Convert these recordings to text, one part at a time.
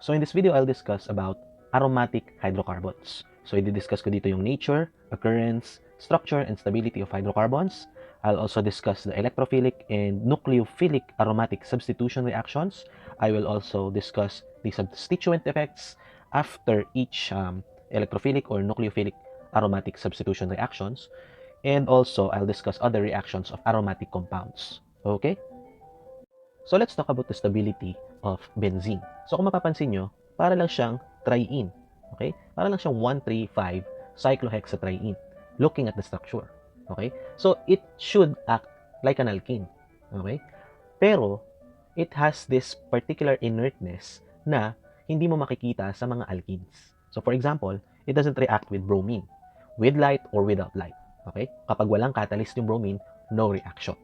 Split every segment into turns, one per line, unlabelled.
So in this video, I'll discuss about aromatic hydrocarbons. So i-discuss ko dito yung nature, occurrence, structure, and stability of hydrocarbons. I'll also discuss the electrophilic and nucleophilic aromatic substitution reactions. I will also discuss the substituent effects after each electrophilic or nucleophilic aromatic substitution reactions. And also, I'll discuss other reactions of aromatic compounds. Okay? So let's talk about the stability of benzene. So kung mapapansin nyo, para lang siyang triene. Okay? Para lang siyang 1,3,5 cyclohexatriene. Looking at the structure. Okay? So it should act like an alkene. Okay? Pero it has this particular inertness na hindi mo makikita sa mga alkenes. So for example, it doesn't react with bromine, with light or without light. Okay? Kapag walang catalyst yung bromine, no reaction.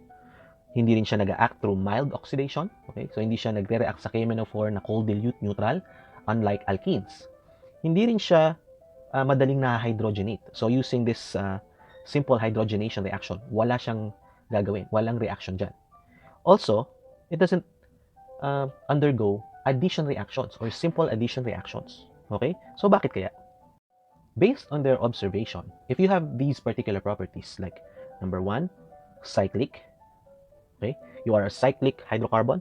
Hindi rin siya nag-act through mild oxidation. Okay? So, hindi siya nagre-react sa KMNO4 na cold dilute neutral, unlike alkenes. Hindi rin siya madaling na-hydrogenate. So, using this simple hydrogenation reaction, wala siyang gagawin. Walang reaction dyan. Also, it doesn't undergo addition reactions or simple addition reactions. Okay? So, bakit kaya? Based on their observation, if you have these particular properties like, number 1, cyclic. Okay, you are a cyclic hydrocarbon.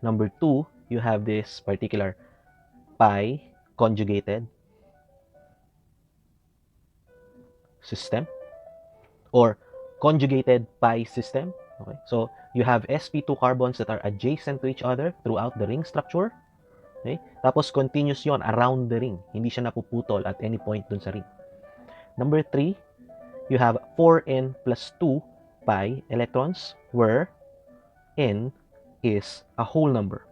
Number 2, you have this particular pi conjugated system or conjugated pi system. Okay, so you have sp2 carbons that are adjacent to each other throughout the ring structure. Okay, tapos continuous yon around the ring. Hindi siya napuputol at any point dun sa ring. Number 3, you have 4n plus 2 pi electrons where n is a whole number.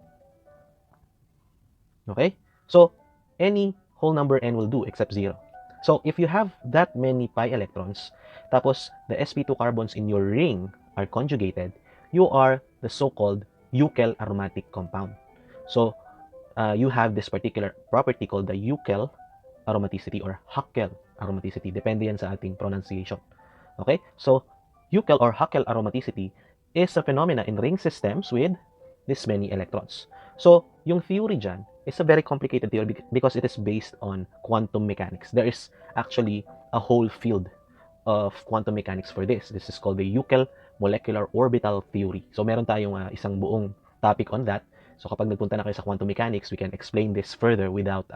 Okay? So, any whole number n will do except 0. So, if you have that many pi electrons, tapos the sp2 carbons in your ring are conjugated, you are the so-called Uckel aromatic compound. So, you have this particular property called the Uckel aromaticity or Huckel aromaticity. Depende yan sa ating pronunciation. Okay? So, Uckel or Huckel aromaticity is a phenomena in ring systems with this many electrons. So, yung theory dyan is a very complicated theory because it is based on quantum mechanics. There is actually a whole field of quantum mechanics for this. This is called the Uckel molecular orbital theory. So, meron tayong isang buong topic on that. So, kapag nagpunta na kayo sa quantum mechanics, we can explain this further without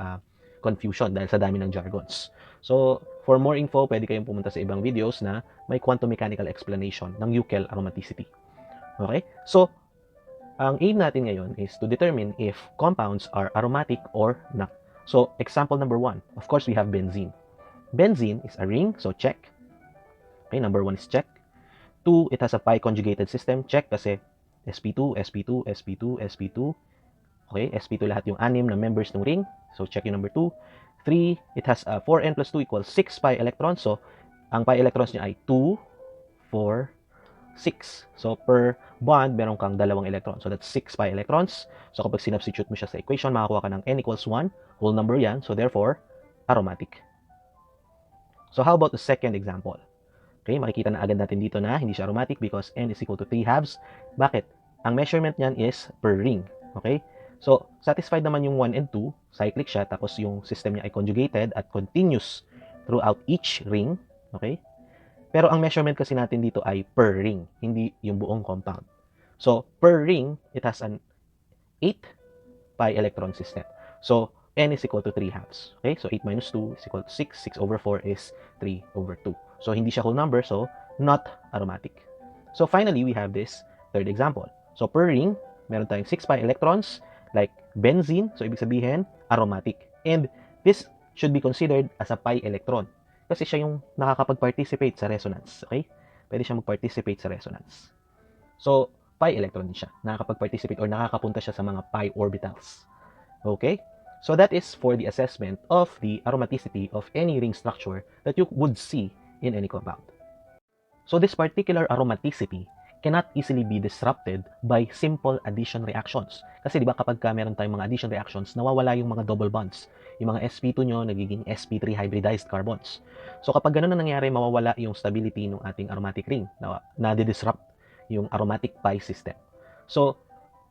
confusion dahil sa dami ng jargons. So, for more info, pwede kayong pumunta sa ibang videos na may quantum mechanical explanation ng Uckel aromaticity. Okay? So, ang aim natin ngayon is to determine if compounds are aromatic or not. So, example number 1. Of course, we have benzene. Benzene is a ring, so check. Okay, number 1 is check. 2, it has a pi conjugated system. Check kasi sp2, sp2, sp2, sp2. Okay, sp2 lahat yung 6 na members ng ring. So, check yung number 2. 3, it has 4n plus 2 equals 6 pi electrons. So, ang pi electrons niya ay 2, 4, 6. So, per bond, meron kang 2 electrons. So, that's 6 pi electrons. So, kapag sinubstitute mo siya sa equation, makakuha ka ng n equals 1. Whole number yan. So, therefore, aromatic. So, how about the second example? Okay, makikita na agad natin dito na hindi siya aromatic because n is equal to 3 halves. Bakit? Ang measurement niyan is per ring. Okay? So, satisfied naman yung 1 and 2. Cyclic siya. Tapos, yung system niya ay conjugated at continuous throughout each ring. Okay? Pero ang measurement kasi natin dito ay per ring, hindi yung buong compound. So, per ring, it has an 8 pi electron system. So, n is equal to 3 halves. Okay? So, 8 minus 2 is equal to 6. 6 over 4 is 3 over 2. So, hindi siya whole number, so not aromatic. So, finally, we have this third example. So, per ring, meron tayong 6 pi electrons, like benzene. So, ibig sabihin, aromatic. And this should be considered as a pi electron. Kasi siya yung nakakapag-participate sa resonance. Okay? Pwede siya mag-participate sa resonance. So, pi electron din siya. Nakakapag-participate or nakakapunta siya sa mga pi orbitals. Okay? So, that is for the assessment of the aromaticity of any ring structure that you would see in any compound. So, this particular aromaticity cannot easily be disrupted by simple addition reactions. Kasi di ba kapag meron tayong mga addition reactions, nawawala yung mga double bonds. Yung mga sp2 nyo, nagiging sp3 hybridized carbons. So kapag ganun na nangyari, mawawala yung stability ng ating aromatic ring. Na disrupt yung aromatic pi system. So,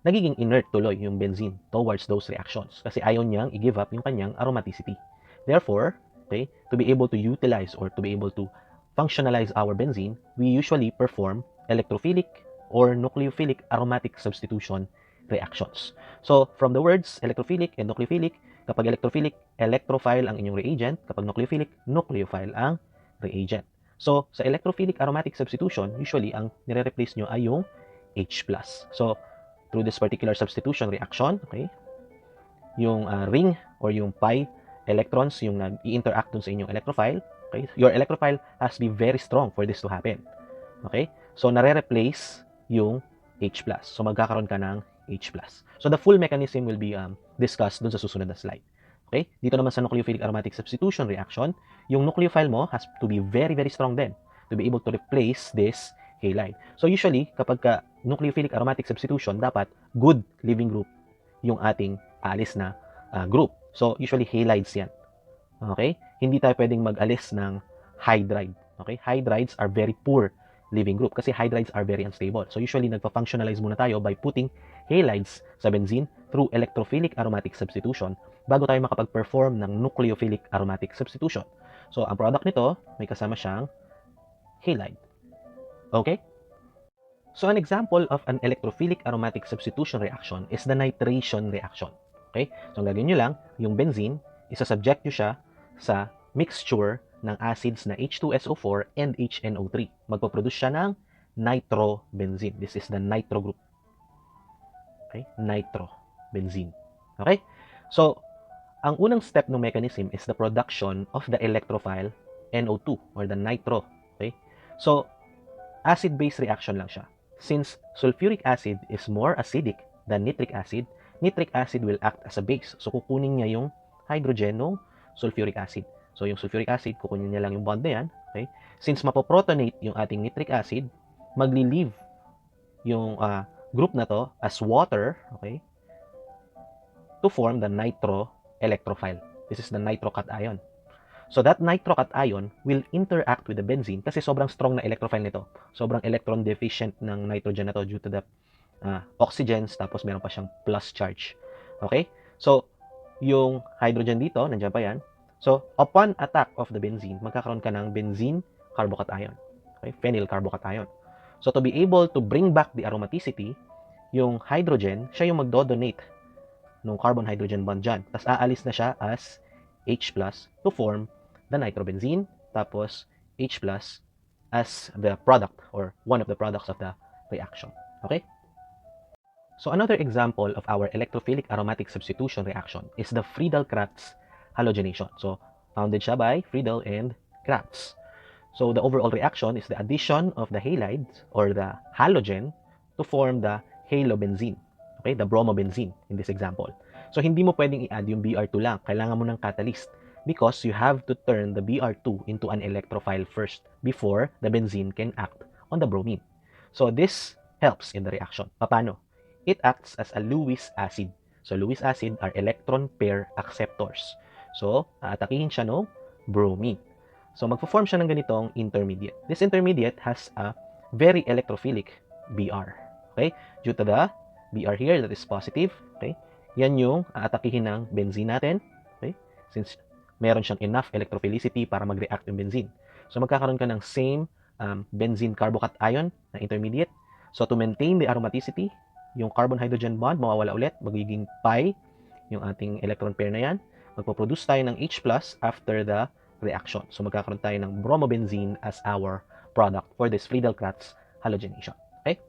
nagiging inert tuloy yung benzene towards those reactions kasi ayaw niyang i-give up yung kanyang aromaticity. Therefore, okay, to be able to utilize or to be able to functionalize our benzene, we usually perform electrophilic or nucleophilic aromatic substitution reactions. So, from the words electrophilic and nucleophilic, kapag electrophilic, electrophile ang inyong reagent. Kapag nucleophilic, nucleophile ang reagent. So, sa electrophilic aromatic substitution, usually, ang nire-replace nyo ay yung H+. So, through this particular substitution reaction, okay, yung ring or yung pi electrons yung nag-i-interact dun sa inyong electrophile, okay, your electrophile has to be very strong for this to happen. Okay? So, nare-replace yung H+. So, magkakaroon ka ng H+. So, the full mechanism will be discussed dun sa susunod na slide. Okay? Dito naman sa nucleophilic aromatic substitution reaction, yung nucleophile mo has to be very, very strong then to be able to replace this halide. So, usually, kapag nucleophilic aromatic substitution, dapat good leaving group yung ating alis na group. So, usually halides yan. Okay? Hindi tayo pwedeng mag-alis ng hydride. Okay? Hydrides are very poor leaving group kasi hydrides are very unstable. So, usually nagpa-functionalize muna tayo by putting halides sa benzene through electrophilic aromatic substitution bago tayo makapag-perform ng nucleophilic aromatic substitution. So, ang product nito, may kasama siyang halide. Okay? So, an example of an electrophilic aromatic substitution reaction is the nitration reaction. Okay? So, ang gagawin nyo lang, yung benzene, isa-subject nyo siya sa mixture ng acids na H2SO4 and HNO3. Magpaproduce siya ng nitrobenzene. This is the nitro group. Okay? Nitrobenzene. Okay? So, ang unang step ng mechanism is the production of the electrophile NO2 or the nitro. Okay? So, acid-base reaction lang siya. Since sulfuric acid is more acidic than nitric acid will act as a base. So, kukunin niya yung hydrogen ng sulfuric acid. So, yung sulfuric acid, kukunin niya lang yung bond na yan. Okay? Since mapoprotonate yung ating nitric acid, magli-leave yung group na to as water, okay, to form the nitro electrophile. This is the nitrocation. So, that nitrocation will interact with the benzene kasi sobrang strong na electrophile nito. Sobrang electron deficient ng nitrogen na to due to the oxygens, tapos meron pa siyang plus charge. Okay? So, yung hydrogen dito, nandiyan pa yan. So, upon attack of the benzene, magkakaroon ka ng benzene carbocation. Okay? Phenyl carbocation. So, to be able to bring back the aromaticity, yung hydrogen, siya yung magdo-donate ng carbon-hydrogen bond dyan. Tapos, aalis na siya as H+ to form the nitrobenzene, tapos H+ as the product or one of the products of the reaction. Okay? So another example of our electrophilic aromatic substitution reaction is the Friedel-Crafts halogenation. So founded siya by Friedel and Crafts. So the overall reaction is the addition of the halide or the halogen to form the halobenzene. Okay? The bromobenzene in this example. So hindi mo pwedeng i-add yung Br2 lang. Kailangan mo ng catalyst because you have to turn the Br2 into an electrophile first before the benzene can act on the bromine. So this helps in the reaction. Paano? It acts as a Lewis acid. So Lewis acid are electron pair acceptors. So aatakihin siya ng bromine. So magpo-form siya ng ganitong intermediate. This intermediate has a very electrophilic Br. Okay? Due to the Br here that is positive. Okay? Yan yung aatakihin ng benzene natin. Okay? Since meron siyang enough electrophilicity para mag-react yung benzene. So, magkakaroon ka ng same benzene carbocation na intermediate. So, to maintain the aromaticity, yung carbon-hydrogen bond, mawawala ulit, magiging pi, yung ating electron pair na yan. Magpo-produce tayo ng H+ after the reaction. So, magkakaroon tayo ng bromobenzene as our product for this Friedel-Crafts halogenation. Okay?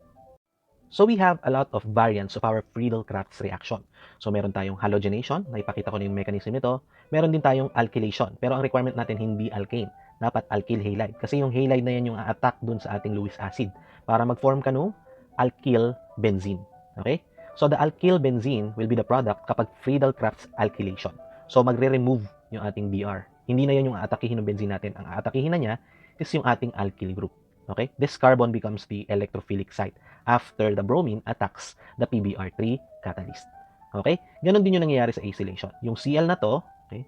So, we have a lot of variants of our Friedel-Crafts reaction. So, meron tayong halogenation, naipakita ko na yung mechanism nito. Meron din tayong alkylation, pero ang requirement natin hindi alkane. Dapat alkyl halide. Kasi yung halide na yan yung attack dun sa ating Lewis acid para mag-form ka ng alkyl benzene. Okay? So, the alkyl benzene will be the product kapag Friedel-Crafts alkylation. So, magre-remove yung ating Br. Hindi na yan yung aatakihin ng benzene natin. Ang aatakihin na niya is yung ating alkyl group. Okay? This carbon becomes the electrophilic site after the bromine attacks the PBr3 catalyst. Okay? Ganon din yung nangyayari sa acylation. Yung Cl na to, okay,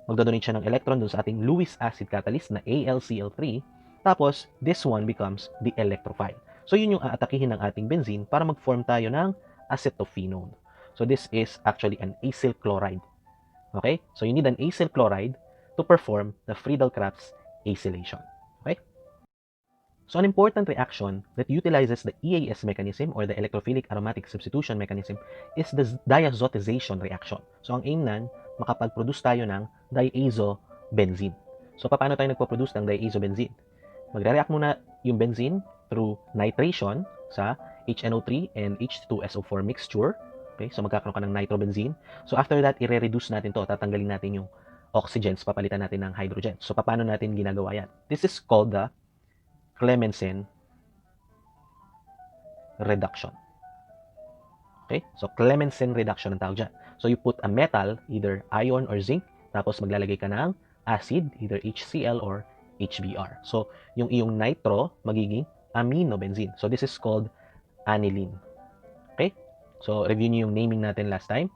magdodonate siya ng electron dun sa ating Lewis acid catalyst na AlCl3. Tapos, this one becomes the electrophile. So, yun yung aatakihin ng ating benzene para mag-form tayo ng acetophenone. So this is actually an acyl chloride. Okay? So you need an acyl chloride to perform the Friedel-Crafts acylation. Okay? So an important reaction that utilizes the EAS mechanism or the electrophilic aromatic substitution mechanism is the diazotization reaction. So ang aim nan, makapag-produce tayo ng diazobenzene. So paano tayo nagpo-produce ng diazobenzene? Magre-react muna yung benzene through nitration sa HNO3 and H2SO4 mixture. Okay, so magkakaroon ka ng nitrobenzene. So after that, i-reduce natin to. Tatanggalin natin yung oxygens, papalitan natin ng hydrogen. So paano natin ginagawa yan? This is called the Clemmensen reduction. Okay? So, Clemmensen reduction ang tawag dyan. So, you put a metal, either iron or zinc, tapos maglalagay ka ng acid, either HCl or HBr. So, yung iyong nitro, magiging aminobenzene. So, this is called aniline. Okay? So, review niyo yung naming natin last time.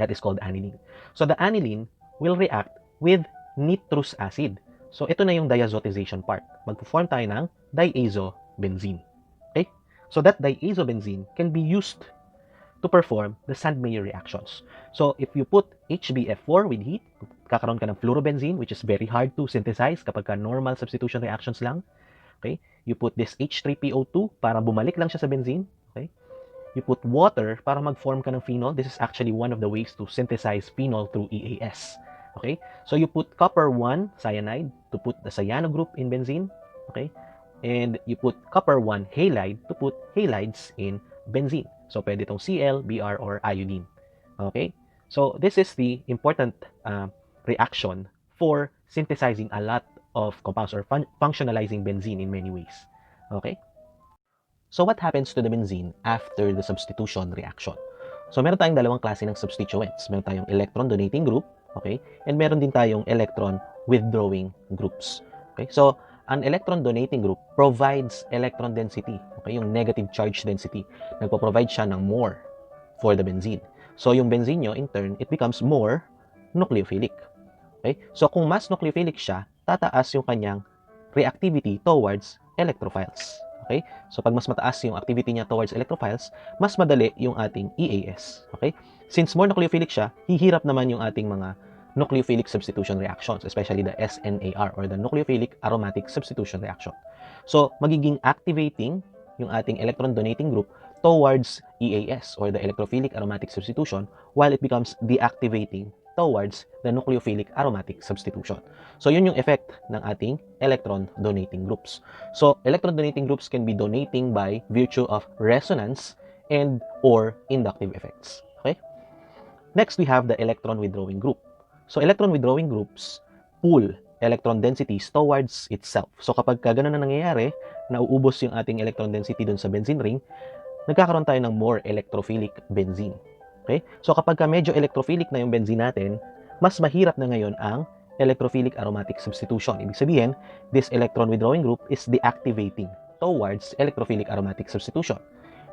That is called aniline. So, the aniline will react with nitrous acid. So, ito na yung diazotization part. Magpo-form tayo ng diazobenzene. Okay? So, that diazobenzene can be used to perform the Sandmeyer reactions. So, if you put HBF4 with heat, kakaroon ka ng fluorobenzene, which is very hard to synthesize kapag ka normal substitution reactions lang. Okay? You put this H3PO2 para bumalik lang siya sa benzene. Okay? You put water para mag-form ka ng phenol. This is actually one of the ways to synthesize phenol through EAS. Okay? So, you put copper 1 cyanide to put the cyano group in benzene. Okay? And you put copper 1 halide to put halides in benzene. So, pwede itong Cl, Br, or iodine. Okay? So, this is the important reaction for synthesizing a lot of compounds or functionalizing benzene in many ways. Okay? So, what happens to the benzene after the substitution reaction? So, meron tayong dalawang klase ng substituents. Meron tayong electron donating group, okay? And meron din tayong electron withdrawing groups. Okay? So, an electron donating group provides electron density, okay? Yung negative charge density. Nagpo-provide siya ng more for the benzene. So, yung benzene nyo, in turn, it becomes more nucleophilic. Okay? So, kung mas nucleophilic siya, tataas yung kanyang reactivity towards electrophiles. Okay? So, pag mas mataas yung activity niya towards electrophiles, mas madali yung ating EAS. Okay? Since more nucleophilic siya, hihirap naman yung ating mga nucleophilic substitution reactions, especially the SNAR or the nucleophilic aromatic substitution reaction. So, magiging activating yung ating electron donating group towards EAS or the electrophilic aromatic substitution while it becomes deactivating towards the nucleophilic aromatic substitution. So, yun yung effect ng ating electron donating groups. So, electron donating groups can be donating by virtue of resonance and or inductive effects. Okay? Next, we have the electron withdrawing group. So, electron withdrawing groups pull electron densities towards itself. So, kapag ganun na nangyayari, nauubos yung ating electron density dun sa benzene ring, nagkakaroon tayo ng more electrophilic benzene. Okay? So, kapag medyo electrophilic na yung benzene natin, mas mahirap na ngayon ang electrophilic aromatic substitution. Ibig sabihin, this electron withdrawing group is deactivating towards electrophilic aromatic substitution.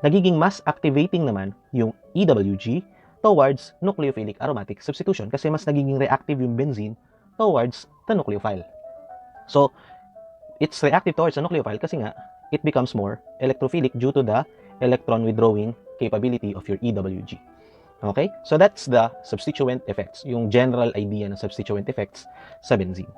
Nagiging mas activating naman yung EWG towards nucleophilic aromatic substitution kasi mas nagiging reactive yung benzene towards the nucleophile. So, it's reactive towards the nucleophile kasi nga, it becomes more electrophilic due to the electron withdrawing capability of your EWG. Okay? So, that's the substituent effects, yung general idea ng substituent effects sa benzene.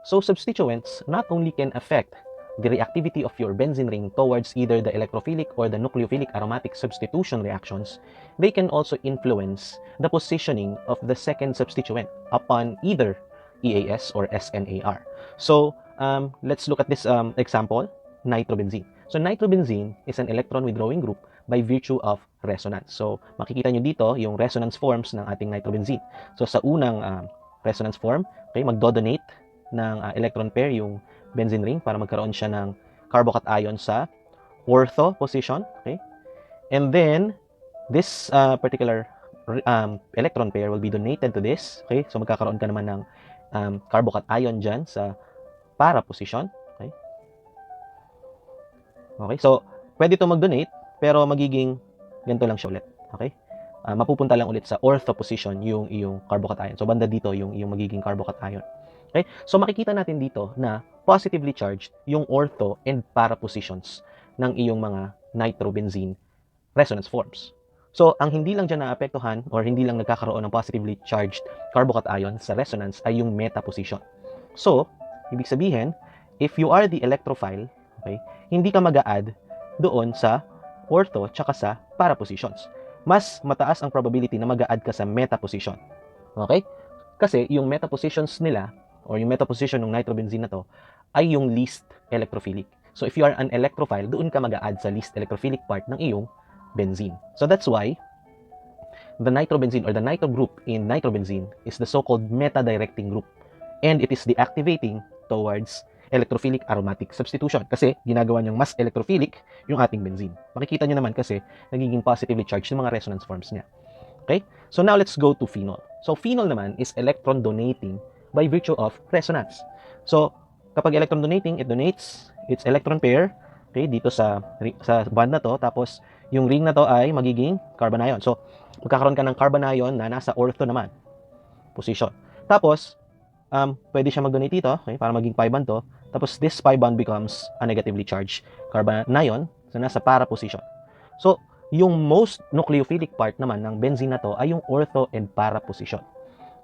So, substituents not only can affect the reactivity of your benzene ring towards either the electrophilic or the nucleophilic aromatic substitution reactions, they can also influence the positioning of the second substituent upon either EAS or SNAR. So, let's look at this example, nitrobenzene. So, nitrobenzene is an electron withdrawing group by virtue of resonance. So, makikita nyo dito yung resonance forms ng ating nitrobenzene. So, sa unang resonance form, okay, magdodonate ng electron pair yung benzene ring para magkaroon siya ng carbocation ion sa ortho position. Okay? And then, this particular electron pair will be donated to this. Okay? So, magkakaroon ka naman ng carbocation ion dyan sa para position. Okay? Okay? So, pwede ito mag-donate, pero magiging ganito lang siya ulit. Okay? Mapupunta lang ulit sa ortho position yung iyong carbocation ion. So, banda dito yung magiging carbocation ion. Okay? So, makikita natin dito na positively charged yung ortho and para positions ng iyong mga nitrobenzene resonance forms. So, ang hindi lang dyan naapektuhan or hindi lang nagkakaroon ng positively charged carbocation sa resonance ay yung meta position. So, ibig sabihin, if you are the electrophile, okay, hindi ka mag-a-add doon sa ortho tsaka sa para positions. Mas mataas ang probability na mag-a-add ka sa meta position. Okay? Kasi yung meta positions nila or yung meta position ng nitrobenzene na to ay yung least electrophilic. So if you are an electrophile, doon ka mag-a-add sa least electrophilic part ng iyong benzene. So that's why the nitrobenzene or the nitro group in nitrobenzene is the so-called meta-directing group. And it is deactivating towards electrophilic aromatic substitution kasi ginagawa niyang mas electrophilic yung ating benzene. Makikita niyo naman kasi nagiging positively charged yung mga resonance forms niya. Okay? So now let's go to phenol. So phenol naman is electron donating by virtue of resonance. So kapag electron donating, it donates its electron pair, okay, dito sa bond na to, tapos yung ring na to ay magiging carbanion. So magkakaroon ka ng carbanion na nasa ortho naman position. Tapos pwede siya mag-donate dito, okay, para maging pi bond to. Tapos this pi bond becomes a negatively charged carbanion, so nasa para position. So yung most nucleophilic part naman ng benzene na to ay yung ortho and para position.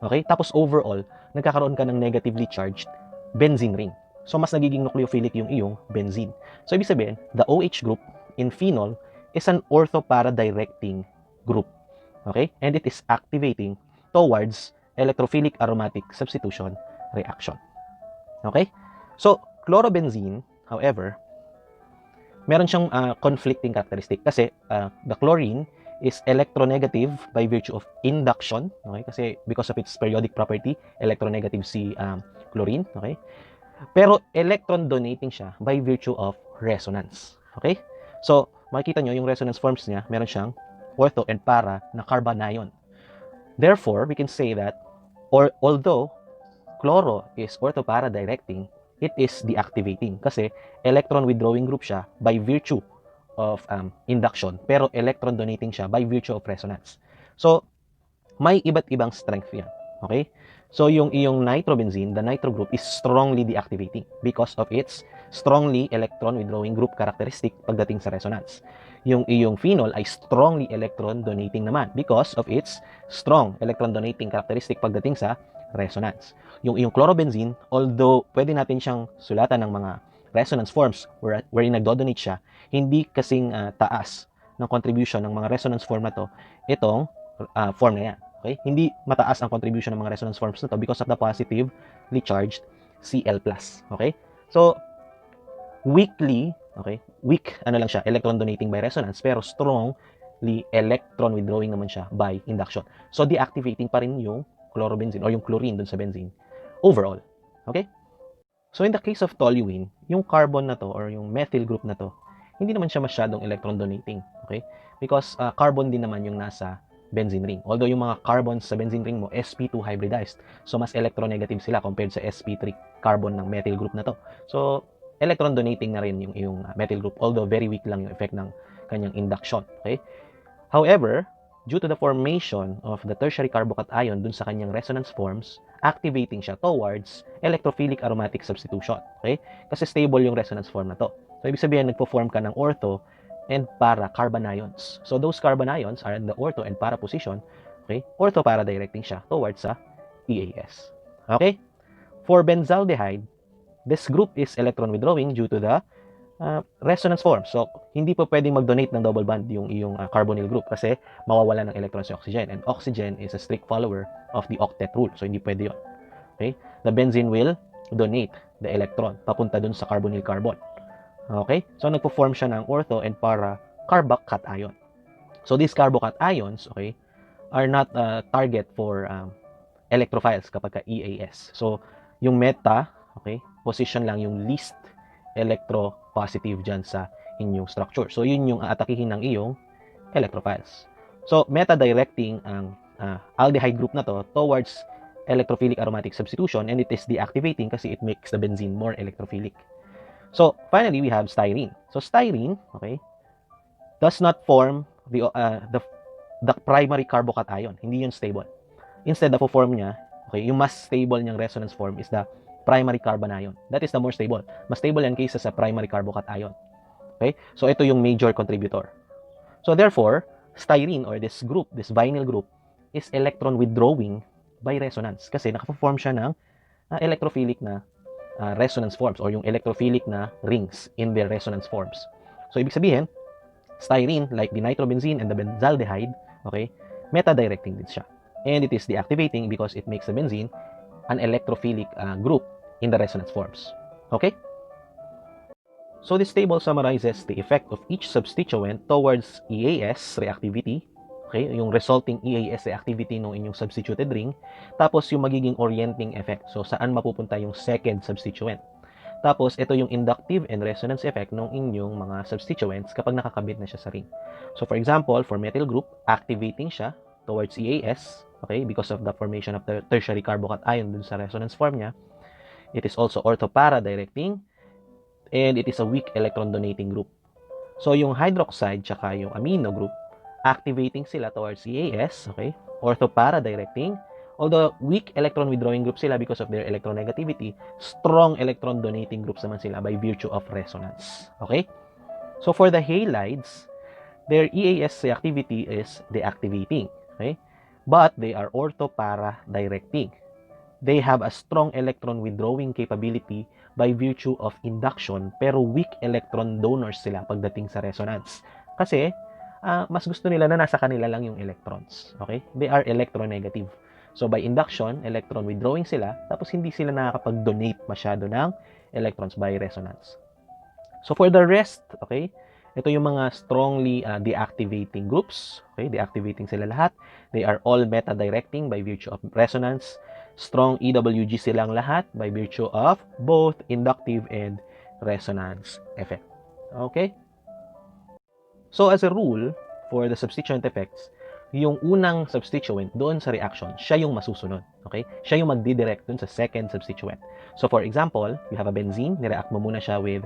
Okay? Tapos overall, nagkakaroon ka ng negatively charged benzene ring. So mas nagiging nucleophilic yung iyong benzene. So ibig sabihin, the OH group in phenol is an ortho para directing group. Okay? And it is activating towards electrophilic aromatic substitution reaction. Okay? So chlorobenzene, however, meron siyang conflicting characteristic kasi the chlorine is electronegative by virtue of induction, okay? Kasi because of its periodic property, electronegative si chlorine, okay? Pero electron donating siya by virtue of resonance, okay? So, makikita nyo yung resonance forms niya, meron siyang ortho and para na carbanion. Therefore, we can say that although chloro is ortho para directing, it is deactivating kasi electron withdrawing group siya by virtue of induction, pero electron donating siya by virtue of resonance. So, may iba't ibang strength yan. Okay? So, yung iyong nitrobenzene, the nitro group is strongly deactivating because of its strongly electron withdrawing group characteristic pagdating sa resonance. Yung iyong phenol ay strongly electron donating naman because of its strong electron donating characteristic pagdating sa resonance. Yung iyong chlorobenzene, although pwede natin siyang sulatan ng mga resonance forms wherein nagdodonate siya, hindi kasing taas ng contribution ng mga resonance form na to, itong form na yan. Okay? Hindi mataas ang contribution ng mga resonance forms na to because of the positively charged Cl+. Okay? So, weakly, okay? Weak, lang siya, electron donating by resonance, pero strongly electron withdrawing naman siya by induction. So, deactivating pa rin yung chlorobenzene or yung chlorine dun sa benzene overall. Okay? So, in the case of toluene, yung carbon na to or yung methyl group na to, hindi naman siya masyadong electron donating. Okay? Because carbon din naman yung nasa benzene ring. Although yung mga carbons sa benzene ring mo, sp2 hybridized. So, mas electronegative sila compared sa sp3 carbon ng methyl group na to. So, electron donating na rin yung methyl group. Although, very weak lang yung effect ng kanyang induction. Okay? However, due to the formation of the tertiary carbocation dun sa kanyang resonance forms, activating siya towards electrophilic aromatic substitution. Okay? Kasi stable yung resonance form na to. So, ibig sabihin, nagpo-form ka ng ortho and para carbanions. So, those carbanions are in the ortho and para position. Okay? Ortho para directing siya towards sa EAS. Okay? For benzaldehyde, this group is electron withdrawing due to the resonance form. So, hindi po pwedeng mag-donate ng double bond yung iyong carbonyl group kasi mawawala ng electrons si oxygen. And oxygen is a strict follower of the octet rule. So, hindi pwede yun. Okay? The benzene will donate the electron papunta dun sa carbonyl carbon. Okay? So, nagpo-form siya ng ortho and para carbocation. So, these carbocations, okay, are not target for electrophiles kapag ka EAS. So, yung meta, okay, position lang yung least electropositive dyan sa inyong structure. So, yun yung aatakihin ng iyong electrophiles. So, meta-directing ang aldehyde group na to towards electrophilic aromatic substitution and it is deactivating kasi it makes the benzene more electrophilic. So, finally, we have styrene. So, styrene, okay, does not form the primary carbocation. Hindi yun stable. Instead, the form niya, okay, yung mas stable niyang resonance form is the primary carbanion. That is the more stable. Mas stable yan kaysa sa primary carbocation. Okay? So, ito yung major contributor. So, therefore, styrene or this group, this vinyl group, is electron withdrawing by resonance kasi nakaform siya ng electrophilic na resonance forms or yung electrophilic na rings in their resonance forms. So, ibig sabihin, styrene, like the nitrobenzene and the benzaldehyde, okay, meta-directing din siya. And it is deactivating because it makes the benzene an electrophilic group in the resonance forms. Okay? So this table summarizes the effect of each substituent towards EAS reactivity, okay, yung resulting EAS reactivity ng inyong substituted ring, tapos yung magiging orienting effect. So saan mapupunta yung second substituent. Tapos ito yung inductive and resonance effect ng inyong mga substituents kapag nakakabit na siya sa ring. So for example, for methyl group, activating siya towards EAS, okay, because of the formation of the tertiary carbocation dun sa resonance form niya. It is also orthopara directing, and it is a weak electron donating group. So yung hydroxide tsaka yung amino group, activating sila towards EAS, okay, orthopara directing, although weak electron withdrawing group sila because of their electronegativity, strong electron donating groups naman sila by virtue of resonance. Okay? So for the halides, their EAS reactivity is deactivating. Okay? But they are orthopara directing. They have a strong electron withdrawing capability by virtue of induction, pero weak electron donors sila pagdating sa resonance. Kasi, mas gusto nila na nasa kanila lang yung electrons. Okay? They are electronegative. So, by induction, electron withdrawing sila, tapos hindi sila nakakapag-donate masyado ng electrons by resonance. So, for the rest, okay, ito yung mga strongly deactivating groups. Okay, deactivating sila lahat. They are all meta-directing by virtue of resonance. Strong EWG silang lahat by virtue of both inductive and resonance effect. Okay? So, as a rule, for the substituent effects, yung unang substituent doon sa reaction, siya yung masusunod. Okay? Siya yung magdidirect doon sa second substituent. So, for example, you have a benzene, nireact mo muna siya with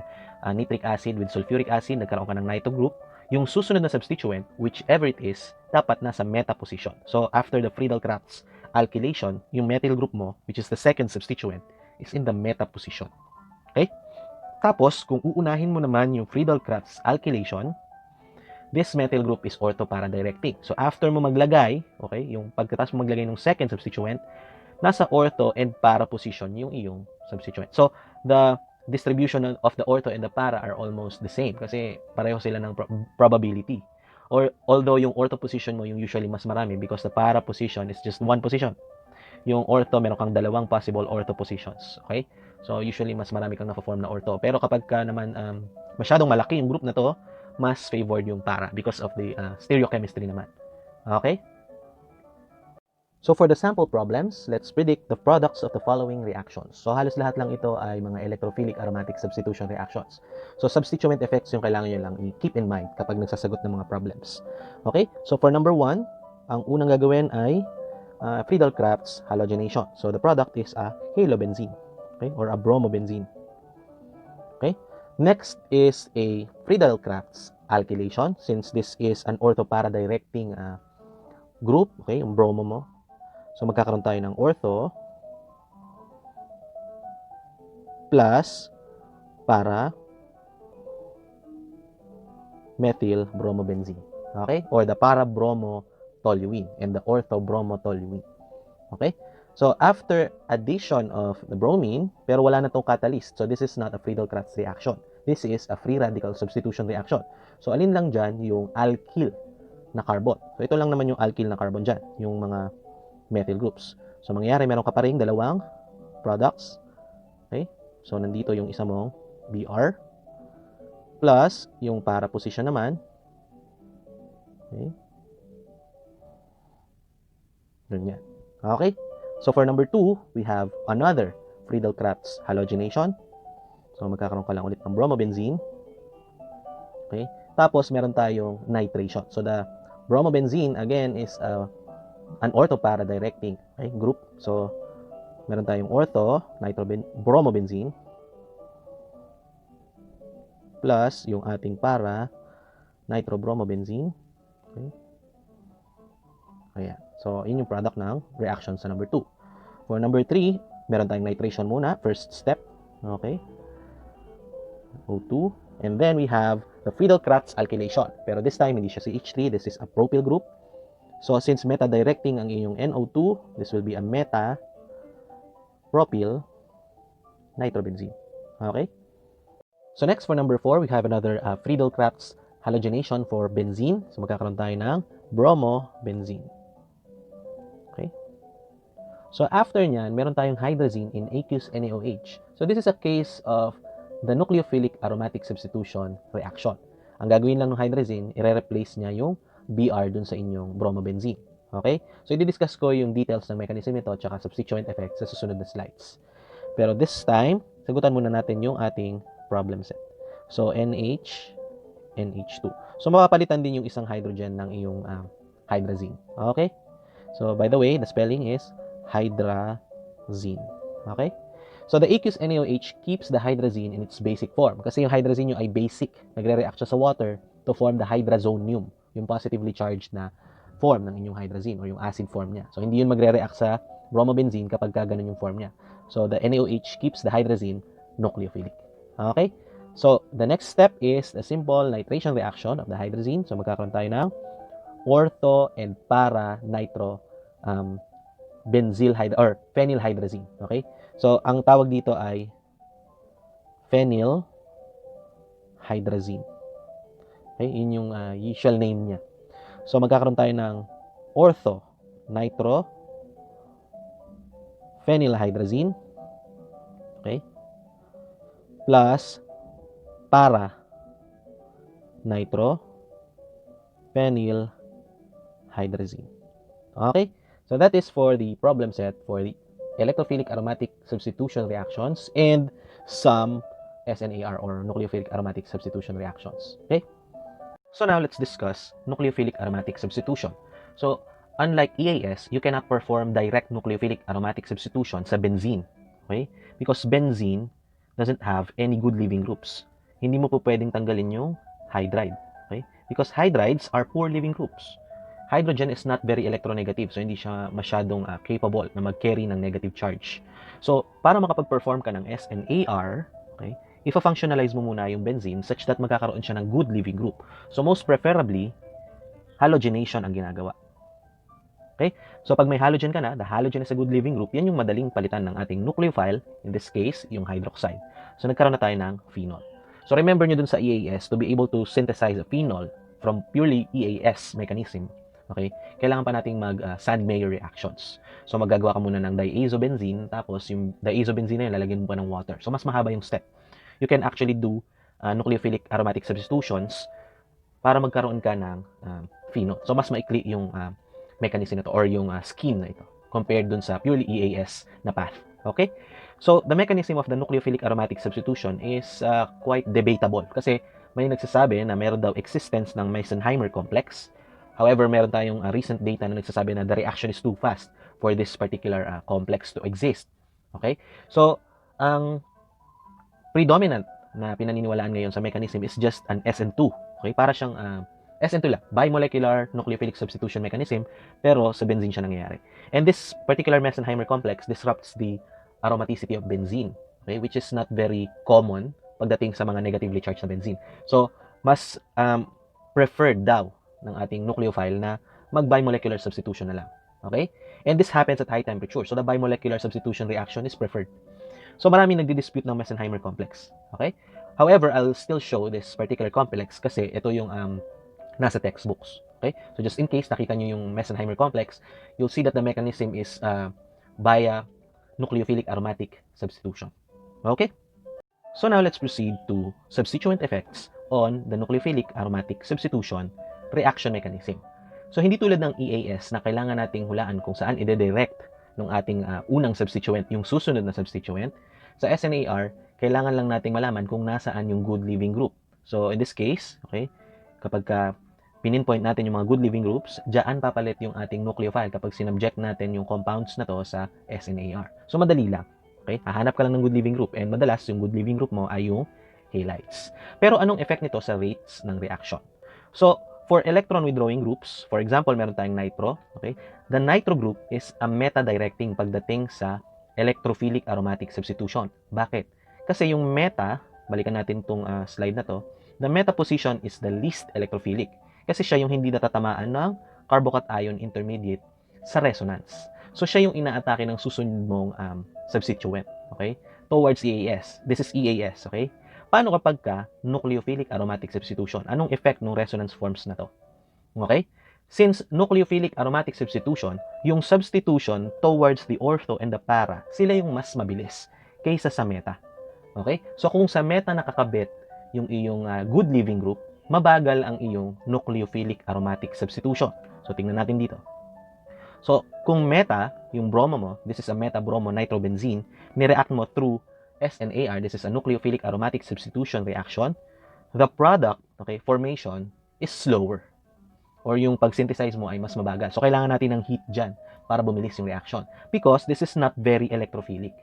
nitric acid, with sulfuric acid, nagkaroon ka ng nitro group. Yung susunod na substituent, whichever it is, dapat nasa meta position. So, after the Friedel-Crafts alkylation, yung methyl group mo, which is the second substituent, is in the meta position. Okay? Tapos, kung uunahin mo naman yung Friedel-Crafts alkylation, this methyl group is orthopara directing. So, after mo maglagay, okay, yung pagkatapos mo maglagay ng second substituent, nasa ortho and para position yung iyong substituent. So, the distribution of the ortho and the para are almost the same kasi pareho sila ng probability. Or although yung ortho position mo yung usually mas marami because the para position is just one position. Yung ortho, meron kang dalawang possible ortho positions. Okay? So, usually mas marami kang na-form na ortho. Pero kapag ka naman masyadong malaki yung group na to, mas favored yung para because of the stereochemistry naman. Okay? So for the sample problems, let's predict the products of the following reactions. So halos lahat lang ito ay mga electrophilic aromatic substitution reactions. So substituent effects yung kailangan nyo lang i-keep in mind kapag nagsasagot ng mga problems. Okay? So for number 1, ang unang gagawin ay Friedel-Crafts halogenation. So the product is a halobenzene, okay? Or a bromobenzene. Okay? Next is a Friedel-Crafts alkylation since this is an orthopara directing group, okay, yung bromo mo. So magkakaroon tayo ng ortho plus para methyl bromobenzene, okay? Or the para bromotoluene and the ortho bromotoluene. Okay? So after addition of the bromine, pero wala na tong catalyst. So this is not a Friedel-Crafts reaction. This is a free radical substitution reaction. So alin lang dyan yung alkyl na carbon. So ito lang naman yung alkyl na carbon dyan, yung mga methyl groups. So mangyayari, meron ka pa rin dalawang products. Okay? So nandito yung isa mong Br plus yung para position naman. Okay? Ganyan. Okay? So for number 2, we have another Friedel-Crafts halogenation. So magkakaroon ka lang ulit ng bromobenzene. Okay? Tapos meron tayong nitration. So the bromobenzene again is an orthopara directing, okay, group. So meron tayong ortho bromobenzene plus yung ating para nitrobromobenzene. Okay? Ayan. So, yun yung product ng reaction sa number 2. For number 3, meron tayong nitration muna, first step. Okay? O2. And then we have the Friedel-Crafts alkylation. Pero this time, hindi siya CH3. This is a propyl group. So, since meta-directing ang iyong NO2, this will be a meta-propyl nitrobenzene. Okay? So, next for number 4, we have another Friedel-Crafts halogenation for benzene. So, magkakaroon tayo ng bromobenzene. Okay? So, after nyan, meron tayong hydrazine in aqueous NaOH. So, this is a case of the nucleophilic aromatic substitution reaction. Ang gagawin lang ng hydrazine, i-replace niya yung Br dun sa inyong bromobenzene. Okay? So, i-discuss ko yung details ng mechanism nito at saka substituent effects sa susunod na slides. Pero this time, sagutan muna natin yung ating problem set. So, NH, NH2. So, mapapalitan din yung isang hydrogen ng iyong hydrazine. Okay? So, by the way, the spelling is hydrazine. Okay? So, the aqueous NaOH keeps the hydrazine in its basic form. Kasi yung hydrazine nyo ay basic. Nagre-react siya sa water to form the hydrazonium, yung positively charged na form ng inyong hydrazine or yung acid form niya. So, hindi yun magre-react sa bromobenzene kapag ganun yung form niya. So, the NaOH keeps the hydrazine nucleophilic. Okay? So, the next step is the simple nitration reaction of the hydrazine. So, magkakaroon tayo ng ortho and para nitro benzyl or phenylhydrazine. Okay? So, ang tawag dito ay phenylhydrazine. Okay? Yun yung usual name niya. So, magkakaroon tayo ng ortho nitro phenylhydrazine. Okay? Plus para nitro phenylhydrazine. Okay? So that is for the problem set for the electrophilic aromatic substitution reactions and some SNAR or nucleophilic aromatic substitution reactions. Okay? So now let's discuss nucleophilic aromatic substitution. So unlike EAS, you cannot perform direct nucleophilic aromatic substitution sa benzene. Okay? Because benzene doesn't have any good leaving groups. Hindi mo po pwedeng tanggalin yung hydride. Okay? Because hydrides are poor leaving groups. Hydrogen is not very electronegative, so hindi siya masyadong capable na mag-carry ng negative charge. So, para makapag-perform ka ng SNAR, okay, ifa-functionalize mo muna yung benzene such that magkakaroon siya ng good leaving group. So, most preferably, halogenation ang ginagawa. Okay? So, pag may halogen ka na, the halogen is a good leaving group, yan yung madaling palitan ng ating nucleophile, in this case, yung hydroxide. So, nagkaroon na tayo ng phenol. So, remember nyo dun sa EAS, to be able to synthesize a phenol from purely EAS mechanism, okay, kailangan pa nating mag-Sandmeyer reactions. So, maggagawa ka muna ng diazobenzene, tapos yung diazobenzene na yun, lalagyan mo pa ng water. So, mas mahaba yung step. You can actually do nucleophilic aromatic substitutions para magkaroon ka ng phenol. So, mas maikli yung mechanism na to or yung scheme na ito compared dun sa purely EAS na path. Okay? So, the mechanism of the nucleophilic aromatic substitution is quite debatable kasi may nagsasabi na meron daw existence ng Mesenheimer complex. However, meron tayong recent data na nagsasabi na the reaction is too fast for this particular complex to exist. Okay? So, ang predominant na pinaniniwalaan ngayon sa mechanism is just an SN2. Okay? Para siyang SN2 lang, bimolecular nucleophilic substitution mechanism, pero sa benzene siya nangyayari. And this particular Mesenheimer complex disrupts the aromaticity of benzene, okay, which is not very common pagdating sa mga negatively charged na benzene. So, mas preferred daw ng ating nucleophile na mag-bimolecular substitution na lang. Okay? And this happens at high temperature. So, the bimolecular substitution reaction is preferred. So, maraming nagdi-dispute ng Mesenheimer complex. Okay? However, I'll still show this particular complex kasi ito yung nasa textbooks. Okay? So, just in case nakita nyo yung Mesenheimer complex, you'll see that the mechanism is via nucleophilic aromatic substitution. Okay? So now let's proceed to substituent effects on the nucleophilic aromatic substitution reaction mechanism. So hindi tulad ng EAS na kailangan nating hulaan kung saan ide-direct ng ating unang substituent yung susunod na substituent. Sa SNAR, kailangan lang nating malaman kung nasaan yung good leaving group. So in this case, okay, kapag pininpoint natin yung mga good leaving groups, diyan papalit yung ating nucleophile kapag sinubject natin yung compounds na to sa SNAR. So, madali lang. Okay? Hahanap ka lang ng good leaving group and madalas yung good leaving group mo ay yung halides. Pero anong effect nito sa rates ng reaction? So, for electron withdrawing groups, for example, meron tayong nitro. Okay? The nitro group is a meta-directing pagdating sa electrophilic aromatic substitution. Bakit? Kasi yung meta, balikan natin tong slide na to, the meta position is the least electrophilic kasi siya yung hindi natatamaan ng carbocation intermediate sa resonance. So, siya yung inaatake ng susunod mong substituent, okay? Towards EAS. This is EAS, okay? Paano kapag ka nucleophilic aromatic substitution? Anong effect ng resonance forms na to? Okay? Since nucleophilic aromatic substitution, yung substitution towards the ortho and the para, sila yung mas mabilis kaysa sa meta. Okay? So, kung sa meta nakakabit yung iyong good living group, mabagal ang iyong nucleophilic aromatic substitution. So, tingnan natin dito. So, kung meta, yung bromo mo, this is a meta-bromo nitrobenzene, nireact mo through SNAR, this is a nucleophilic aromatic substitution reaction, the product, okay, formation is slower. Or yung pag-synthesize mo ay mas mabagal. So, kailangan natin ng heat dyan para bumilis yung reaction. Because this is not very electrophilic.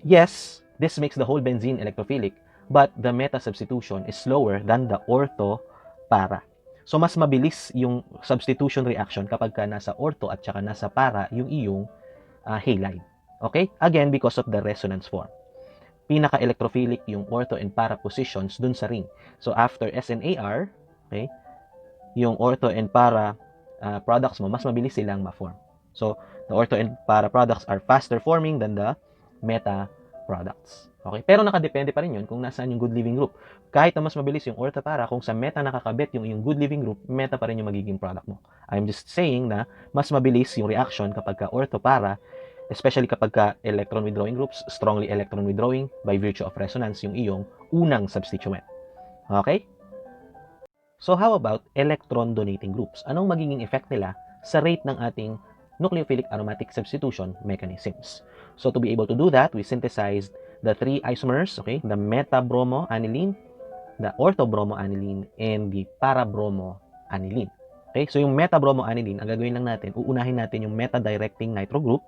Yes, this makes the whole benzene electrophilic, but the meta substitution is slower than the ortho-para. So, mas mabilis yung substitution reaction kapag ka nasa ortho at saka nasa para yung iyong halide. Okay? Again, because of the resonance form. Pinaka-electrophilic yung ortho and para positions dun sa ring. So, after SNAR, okay, yung ortho and para products mo, mas mabilis silang ma-form. So, the ortho and para products are faster forming than the meta products. Okay? Pero nakadepende pa rin yun kung nasaan yung good living group. Kahit na mas mabilis yung ortho para, kung sa meta nakakabit yung good living group, meta pa rin yung magiging product mo. I'm just saying na mas mabilis yung reaction kapag ka ortho para, especially kapag ka electron withdrawing groups, strongly electron withdrawing by virtue of resonance yung iyong unang substituent. Okay? So how about electron donating groups? Anong magiging effect nila sa rate ng ating nucleophilic aromatic substitution mechanisms? So to be able to do that, we synthesized the three isomers, okay? The meta-bromo-aniline, the ortho-bromo-aniline, and the para-bromo-aniline. Okay? So yung meta-bromo-aniline, ang gagawin lang natin, uunahin natin yung meta-directing nitro group,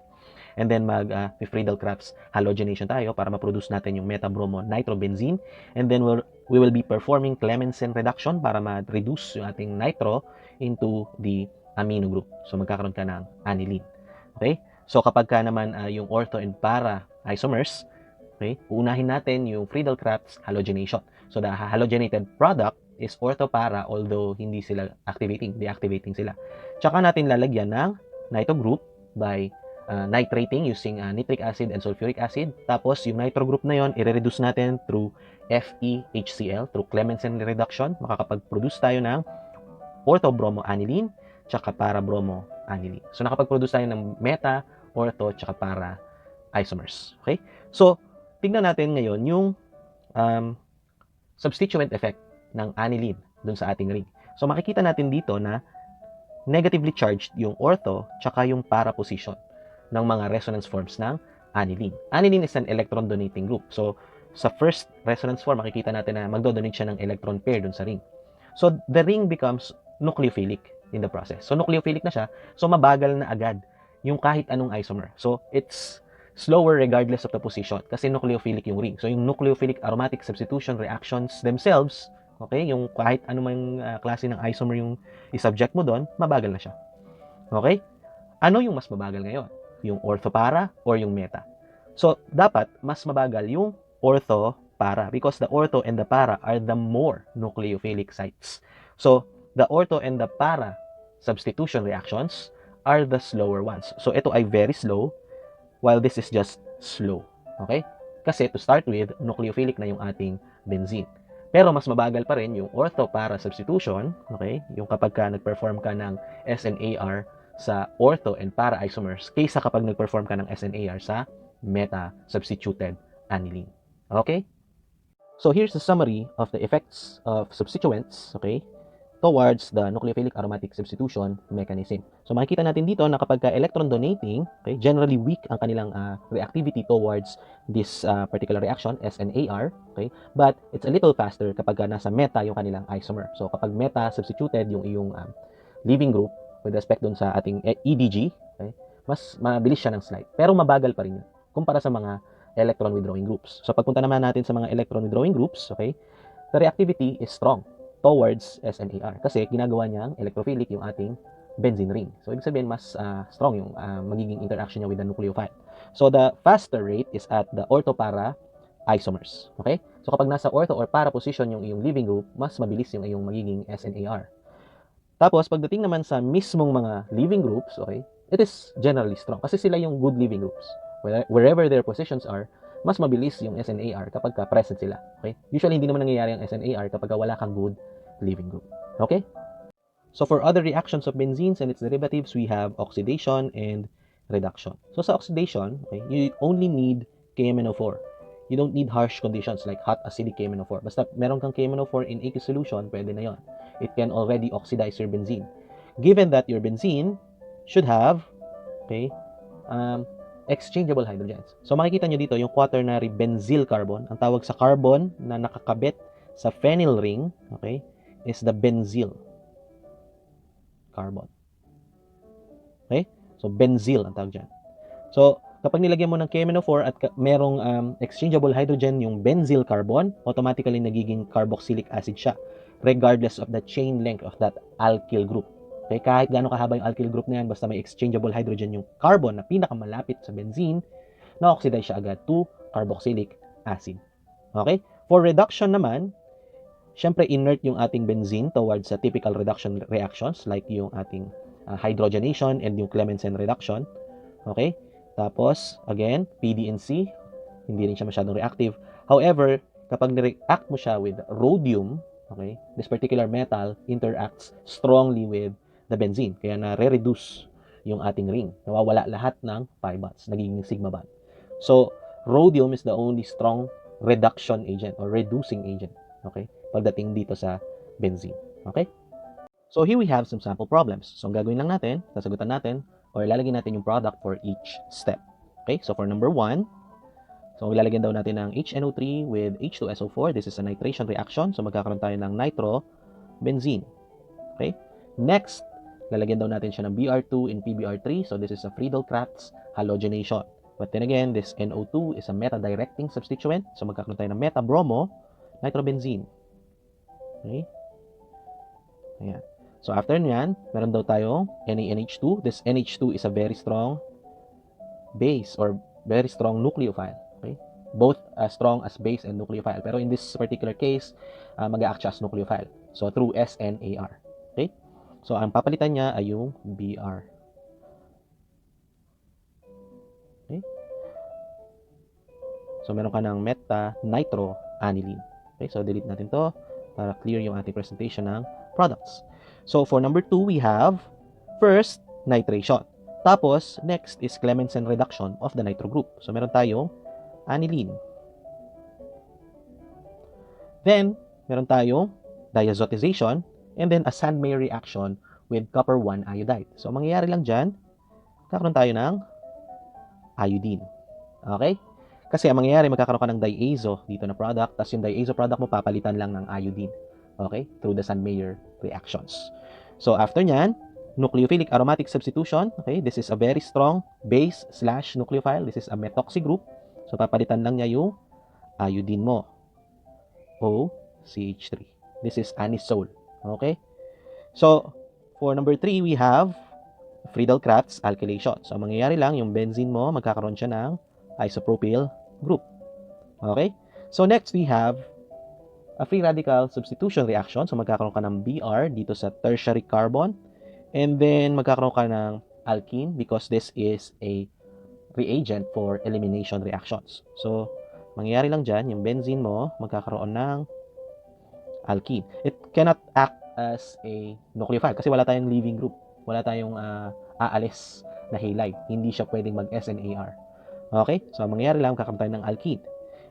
and then mag-Friedel-Crafts halogenation tayo para ma-produce natin yung meta-bromo-nitrobenzene, and then we will be performing Clemmensen reduction para ma-reduce yung ating nitro into the amino group. So magkakaroon ka ng aniline. Okay? So kapag ka naman yung ortho and para isomers, okay, uunahin natin yung Friedel-Crafts halogenation. So the halogenated product is ortho para, although hindi sila activating, deactivating sila. Tsaka natin lalagyan ng nitro group by nitrating using nitric acid and sulfuric acid. Tapos yung nitro group na yon, i-reduce natin through FeHCl, through Clemmensen reduction. Makakapag-produce tayo ng ortho-bromo-aniline tsaka para-bromo-aniline. So nakapag-produce tayo ng meta, ortho, tsaka para isomers. Okay? So, tingnan natin ngayon yung substituent effect ng aniline dun sa ating ring. So, makikita natin dito na negatively charged yung ortho tsaka yung para position ng mga resonance forms ng aniline. Aniline is an electron donating group. So, sa first resonance form, makikita natin na magdodonate siya ng electron pair dun sa ring. So, the ring becomes nucleophilic in the process. So, nucleophilic na siya. So, mabagal na agad yung kahit anong isomer. So, it's slower regardless of the position kasi nucleophilic yung ring. So, yung nucleophilic aromatic substitution reactions themselves, okay, yung kahit anumang klase ng isomer yung i-subject mo doon, mabagal na siya. Okay? Ano yung mas mabagal ngayon? Yung ortho para or yung meta? So, dapat mas mabagal yung ortho para because the ortho and the para are the more nucleophilic sites. So, the ortho and the para substitution reactions are the slower ones. So, ito ay very slow while this is just slow. Okay? Kasi to start with, nucleophilic na yung ating benzene. Pero mas mabagal pa rin yung ortho para substitution, okay? Yung kapag ka nag-perform ka ng SNAR sa ortho and para isomers kaysa kapag nag-perform ka ng SNAR sa meta substituted aniline. Okay? So here's the summary of the effects of substituents, okay, towards the nucleophilic aromatic substitution mechanism. So makikita natin dito na kapag electron donating, okay, generally weak ang kanilang reactivity towards this particular reaction, SNAR, okay, but it's a little faster kapag nasa meta yung kanilang isomer. So kapag meta substituted yung iyong leaving group with respect dun sa ating EDG, okay, mas mabilis siya ng slight. Pero mabagal pa rin yun kumpara sa mga electron withdrawing groups. So pagpunta naman natin sa mga electron withdrawing groups, okay, the reactivity is strong towards SNAR kasi ginagawa niyang electrophilic yung ating benzene ring. So, ibig sabihin, mas strong yung magiging interaction niya with the nucleophile. So, the faster rate is at the ortho para isomers. Okay? So kapag nasa ortho or para position yung iyong leaving group, mas mabilis yung iyong magiging SNAR. Tapos pagdating naman sa mismong mga leaving groups, okay, it is generally strong kasi sila yung good leaving groups. Wherever their positions are, mas mabilis yung SNAR kapag present sila. Okay? Usually hindi naman nangyayari ang SNAR kapag wala kang good leaving group. Okay? So for other reactions of benzenes and its derivatives, we have oxidation and reduction. So sa oxidation, okay, you only need KMnO4. You don't need harsh conditions like hot acidic KMnO4. Basta meron kang KMnO4 in aqueous solution, pwede na yon. It can already oxidize your benzene. Given that your benzene should have, okay, exchangeable hydrogens. So makikita nyo dito yung quaternary benzyl carbon. Ang tawag sa carbon na nakakabit sa phenyl ring, okay, is the benzyl carbon. Okay? So benzyl ang tawag dyan. So kapag nilagyan mo ng KMnO4 at merong exchangeable hydrogen yung benzyl carbon, automatically nagiging carboxylic acid siya regardless of the chain length of that alkyl group. Okay, kahit gaano kahaba yung alkyl group na yan, basta may exchangeable hydrogen yung carbon na pinakamalapit sa benzene, na-oxidize siya agad to carboxylic acid. Okay? For reduction naman, syempre inert yung ating benzene towards sa typical reduction reactions like yung ating hydrogenation and yung Clemmensen reduction. Okay? Tapos, again, PDNC, hindi rin siya masyadong reactive. However, kapag nireact mo siya with rhodium, okay, this particular metal interacts strongly with the benzene. Kaya na-reduce yung ating ring. Nawawala lahat ng pi bonds, nagiging sigma bond. So, rhodium is the only strong reduction agent or reducing agent, okay, pagdating dito sa benzene. Okay? So, here we have some sample problems. So, ang gagawin lang natin, sasagutan natin, or ilalagay natin yung product for each step. Okay? So, for number 1, so ilalagyan daw natin ng HNO3 with H2SO4. This is a nitration reaction. So, magkakaroon tayo ng nitrobenzene. Okay? Next, lalagyan daw natin siya ng Br2 in PBr3. So, this is a Friedel-Crafts halogenation. But then again, this NO2 is a meta-directing substituent. So, magkakaroon tayo ng meta-bromo nitrobenzene. Okay? Ayan. So, after nyan, meron daw tayong NaNH2. This NH2 is a very strong base or very strong nucleophile. Okay? Both as strong as base and nucleophile. Pero in this particular case, mag-a-act siya as nucleophile. So, through SNAR. Okay? So, ang papalitan niya ay yung Br. Okay? So, meron ka ng meta-nitroaniline. Okay? So, delete natin to para clear yung ating presentation ng products. So, for number 2, we have first, nitration. Tapos, next is Clemmensen reduction of the nitro group. So, meron tayong aniline. Then, meron tayong diazotization and then a Sandmeyer reaction with copper 1 iodide. So, mangyayari lang dyan, kakaroon tayo ng iodine. Okay? Kasi ang mangyayari, magkakaroon ka ng diazo dito na product, tapos yung diazo product mo, papalitan lang ng iodine. Okay? Through the Sandmeyer reactions. So, after nyan, nucleophilic aromatic substitution. Okay? This is a very strong base / nucleophile. This is a methoxy group. So, papalitan lang niya yung iodine mo. OCH3. This is anisole. Okay? So, for number 3, we have Friedel-Crafts alkylation. So, mangyayari lang, yung benzene mo, magkakaroon siya ng isopropyl group. Okay? So, next, we have a free radical substitution reaction. So, magkakaroon ka ng Br dito sa tertiary carbon. And then, magkakaroon ka ng alkene because this is a reagent for elimination reactions. So, mangyayari lang dyan, yung benzene mo, magkakaroon ng alkene. It cannot act as a nucleophile kasi wala tayong leaving group. Wala tayong aalis na halide. Hindi siya pwedeng mag-SNAR. Okay? So, mangyayari lang, magkakaroon tayo ng alkene.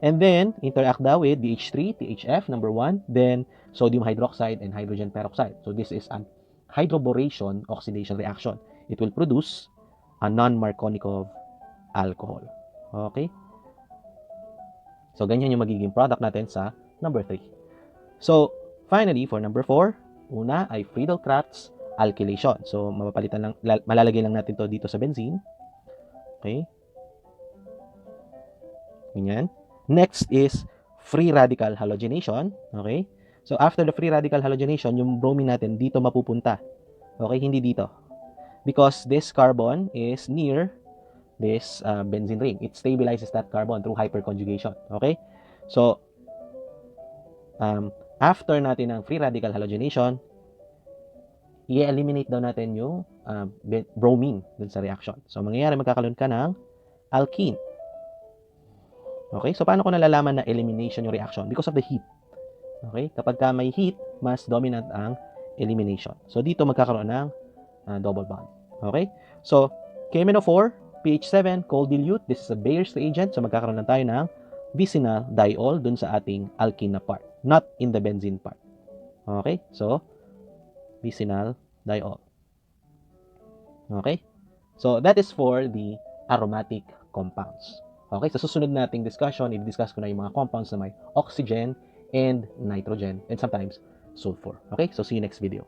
And then, interact daw with BH3, THF, number 1, then sodium hydroxide and hydrogen peroxide. So, this is an hydroboration oxidation reaction. It will produce a non-Markovnikov alcohol. Okay? So, ganyan yung magiging product natin sa number 3. So, finally, for number 4, una ay Friedel-Crafts alkylation. So, mapapalitan lang, malalagay lang natin to dito sa benzene. Okay? Ganyan. Next is free radical halogenation. Okay? So, after the free radical halogenation, yung bromine natin dito mapupunta. Okay? Hindi dito. Because this carbon is near this benzene ring. It stabilizes that carbon through hyperconjugation. Okay? So, after natin ng free radical halogenation, i-eliminate daw natin yung bromine dun sa reaction. So, mangyayari, magkakaroon ka ng alkene. Okay? So, paano ko nalalaman na elimination yung reaction? Because of the heat. Okay? Kapag ka may heat, mas dominant ang elimination. So, dito magkakaroon ng double bond. Okay? So, KMnO4, pH 7, cold dilute. This is a Bayer's reagent. So, magkakaroon na tayo ng vicinal diol dun sa ating alkene na part. Not in the benzene part. Okay? So, vicinal diol. Okay? So, that is for the aromatic compounds. Okay? Sa susunod nating discussion, i-discuss ko na yung mga compounds na may oxygen and nitrogen and sometimes sulfur. Okay? So, see you next video.